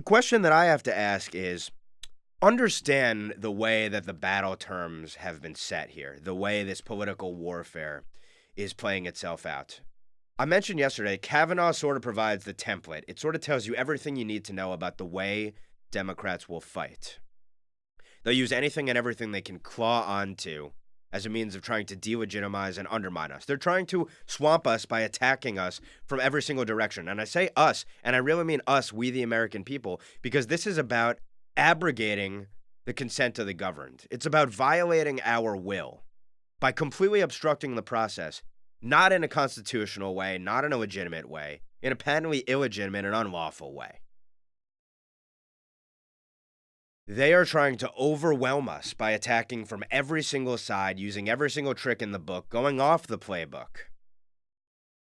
The question that I have to ask is understand the way that the battle terms have been set here, the way this political warfare is playing itself out. I mentioned yesterday, Kavanaugh sort of provides the template. It sort of tells you everything you need to know about the way Democrats will fight. They'll use anything and everything they can claw onto as a means of trying to delegitimize and undermine us. They're trying to swamp us by attacking us from every single direction. And I say us, and I really mean us, we the American people, because this is about abrogating the consent of the governed. It's about violating our will by completely obstructing the process, not in a constitutional way, not in a legitimate way, in a patently illegitimate and unlawful way. They are trying to overwhelm us by attacking from every single side, using every single trick in the book, going off the playbook.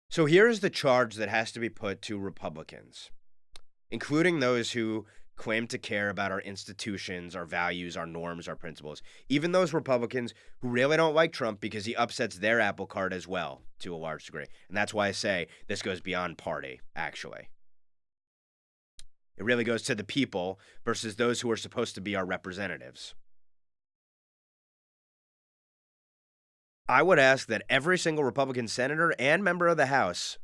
So here's the charge that has to be put to Republicans, including those who claim to care about our institutions, our values, our norms, our principles, even those Republicans who really don't like Trump because he upsets their apple cart as well, to a large degree. And that's why I say this goes beyond party, actually. It really goes to the people versus those who are supposed to be our representatives. I would ask that every single Republican senator and member of the House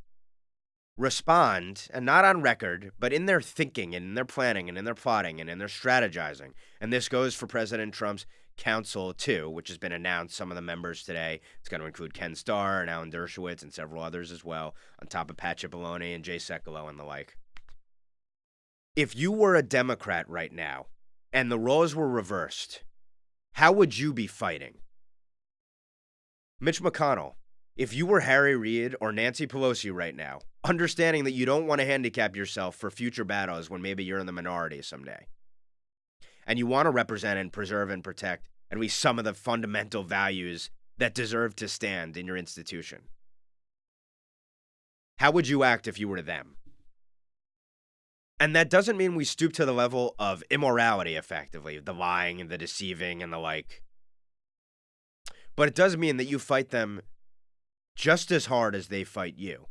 respond, and not on record, but in their thinking and in their planning and in their plotting and in their strategizing. And this goes for President Trump's council, too, which has been announced, some of the members today. It's going to include Ken Starr and Alan Dershowitz and several others as well, on top of Pat Cipollone and Jay Sekulow and the like. If you were a Democrat right now and the roles were reversed, how would you be fighting? Mitch McConnell, if you were Harry Reid or Nancy Pelosi right now, understanding that you don't want to handicap yourself for future battles when maybe you're in the minority someday, and you want to represent and preserve and protect at least some of the fundamental values that deserve to stand in your institution, how would you act if you were them? And that doesn't mean we stoop to the level of immorality, effectively, the lying and the deceiving and the like. But it does mean that you fight them just as hard as they fight you.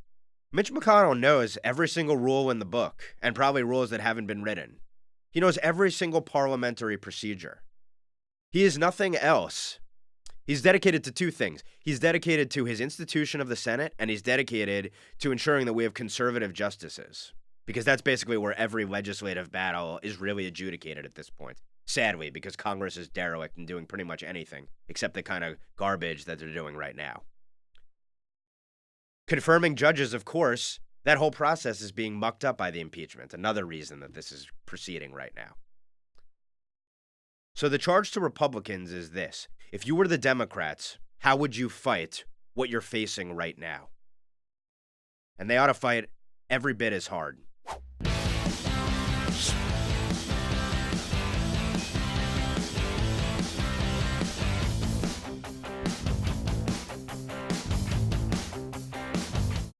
Mitch McConnell knows every single rule in the book, and probably rules that haven't been written. He knows every single parliamentary procedure. He is nothing else. He's dedicated to two things. He's dedicated to his institution of the Senate, and he's dedicated to ensuring that we have conservative justices. Because that's basically where every legislative battle is really adjudicated at this point. Sadly, because Congress is derelict in doing pretty much anything except the kind of garbage that they're doing right now. Confirming judges, of course, that whole process is being mucked up by the impeachment. Another reason that this is proceeding right now. So the charge to Republicans is this. If you were the Democrats, how would you fight what you're facing right now? And they ought to fight every bit as hard.